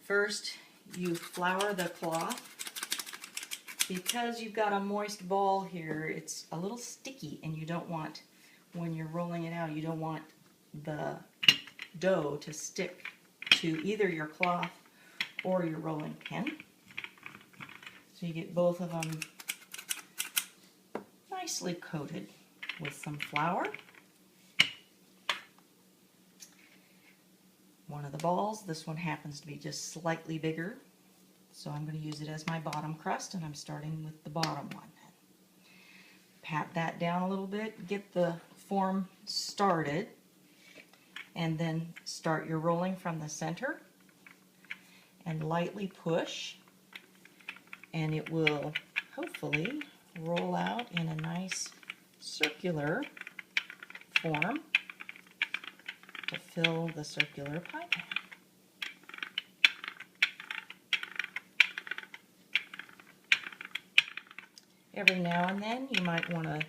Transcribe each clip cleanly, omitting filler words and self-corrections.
First, you flour the cloth. Because you've got a moist ball here, it's a little sticky, and you don't want, when you're rolling it out, you don't want the dough to stick to either your cloth or your rolling pin. So you get both of them nicely coated with some flour. One of the balls, this one happens to be just slightly bigger, so I'm going to use it as my bottom crust, and I'm starting with the bottom one. Pat that down a little bit, get the form started, and then start your rolling from the center and lightly push, and it will hopefully roll out in a nice circular form to fill the circular pie pan. Every now and then you might want to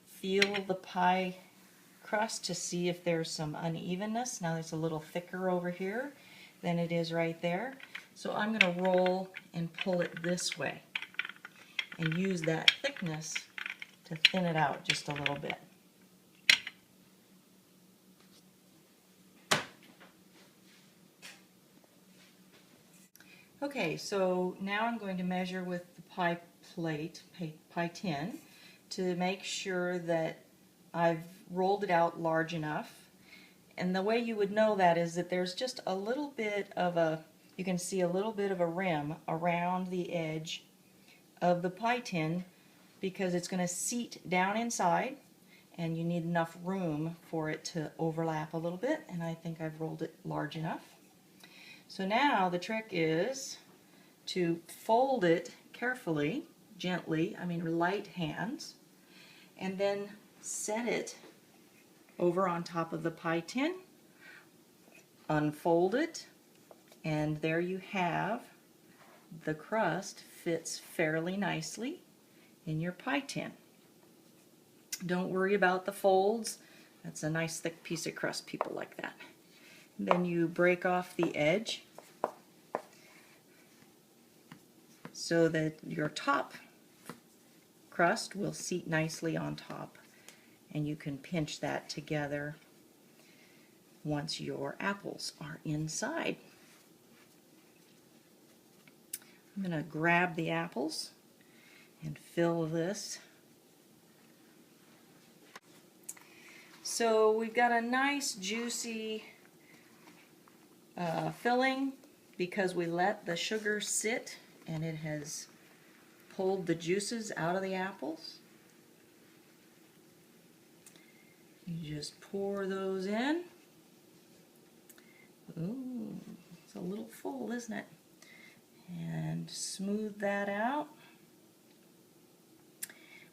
feel the pie crust to see if there's some unevenness. Now it's a little thicker over here than it is right there. So I'm going to roll and pull it this way and use that thickness to thin it out just a little bit. Okay, so now I'm going to measure with the pie plate, pie tin, to make sure that I've rolled it out large enough. And the way you would know that is that there's just a little bit of a, you can see a little bit of a rim around the edge of the pie tin, because it's going to seat down inside and you need enough room for it to overlap a little bit, and I think I've rolled it large enough. So now the trick is to fold it carefully, gently, light hands, and then set it over on top of the pie tin, unfold it, and there you have the crust. Fits fairly nicely in your pie tin. Don't worry about the folds. That's a nice thick piece of crust. People like that. Then you break off the edge so that your top crust will seat nicely on top, and you can pinch that together once your apples are inside. I'm going to grab the apples and fill this. So we've got a nice juicy filling because we let the sugar sit and it has pulled the juices out of the apples. You just pour those in. Ooh, it's a little full, isn't it? And smooth that out.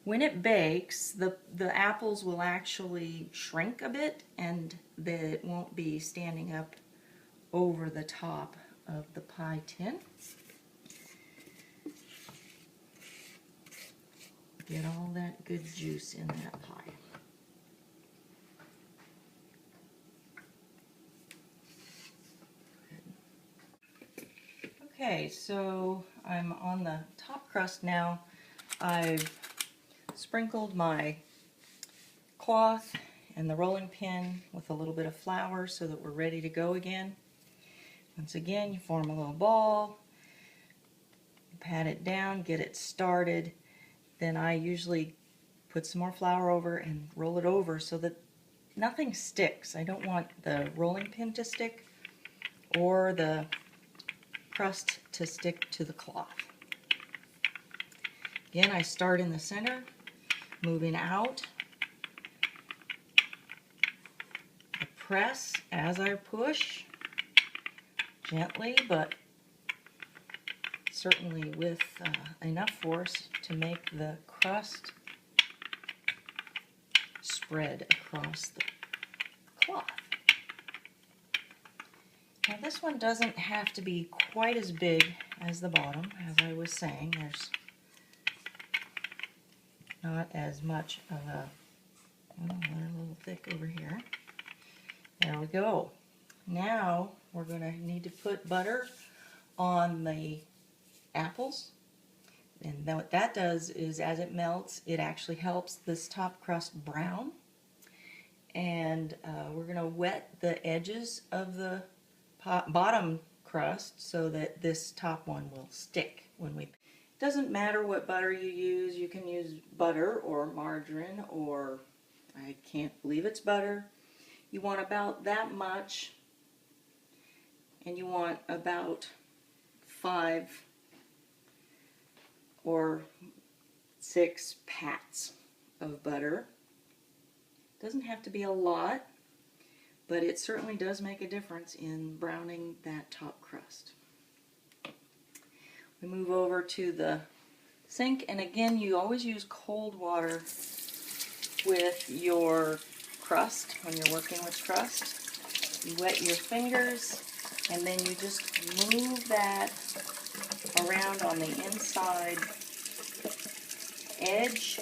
When it bakes, the apples will actually shrink a bit, and it won't be standing up over the top of the pie tin. Get all that good juice in that pie. Okay, so I'm on the top crust now. I've sprinkled my cloth and the rolling pin with a little bit of flour so that we're ready to go again. Once again, you form a little ball, pat it down, get it started. Then I usually put some more flour over and roll it over so that nothing sticks. I don't want the rolling pin to stick or the crust to stick to the cloth. Again, I start in the center, moving out. I press as I push, gently, but certainly with enough force to make the crust spread across the cloth. Now this one doesn't have to be quite as big as the bottom. As I was saying, there's not as much of a, oh, they're a little thick over here. There we go. Now we're going to need to put butter on the apples. And then what that does is as it melts, it actually helps this top crust brown. And we're going to wet the edges of the bottom crust so that this top one will stick when we. It doesn't matter what butter you use. You can use butter or margarine, or I can't believe it's butter. You want about that much, and you want about 5 or 6 pats of butter. Doesn't have to be a lot, but it certainly does make a difference in browning that top crust. We move over to the sink, and again, you always use cold water with your crust when you're working with crust. You wet your fingers, and then you just move that around on the inside edge,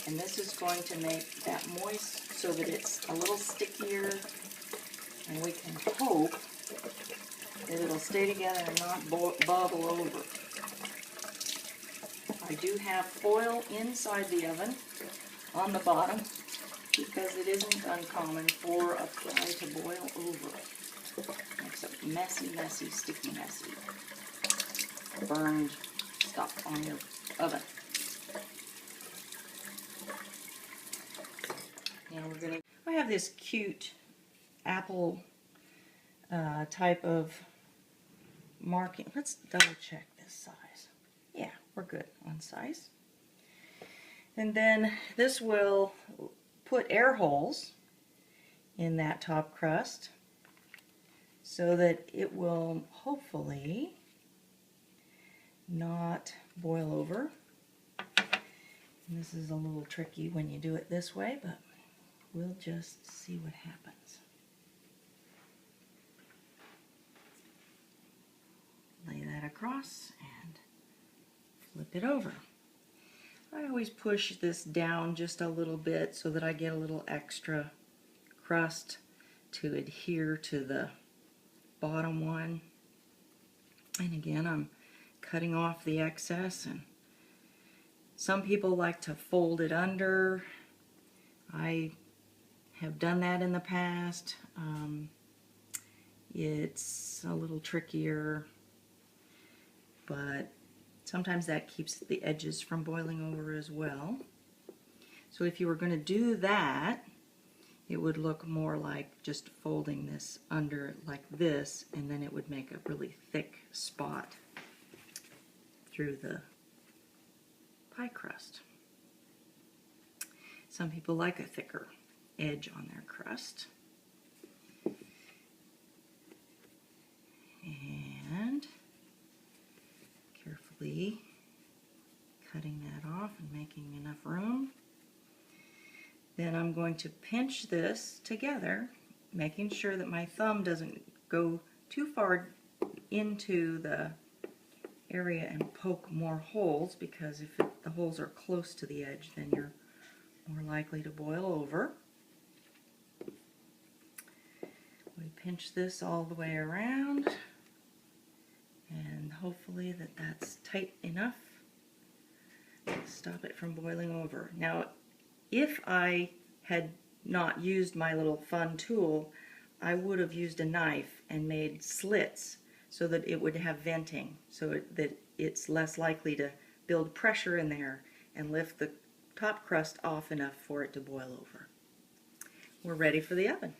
and this is going to make that moist so that it's a little stickier, and we can hope that it'll stay together and not bubble over. I do have foil inside the oven on the bottom because it isn't uncommon for a fry to boil over. Makes a messy, messy, sticky, messy, burned stuff on your oven. Now I have this cute apple type of marking. Let's double check this size. Yeah, we're good on size. And then this will put air holes in that top crust so that it will hopefully not boil over. And this is a little tricky when you do it this way, but we'll just see what happens. Lay that across and flip it over. I always push this down just a little bit so that I get a little extra crust to adhere to the bottom one. And again, I'm cutting off the excess, and some people like to fold it under. I have done that in the past. It's a little trickier, but sometimes that keeps the edges from boiling over as well. So if you were going to do that, it would look more like just folding this under like this, and then it would make a really thick spot through the pie crust. Some people like a thicker edge on their crust. And carefully cutting that off and making enough room. Then I'm going to pinch this together, making sure that my thumb doesn't go too far into the area and poke more holes, because if the holes are close to the edge, then you're more likely to boil over. We pinch this all the way around, and hopefully that's tight enough to stop it from boiling over. Now, if I had not used my little fun tool, I would have used a knife and made slits so that it would have venting, so that it's less likely to build pressure in there and lift the top crust off enough for it to boil over. We're ready for the oven.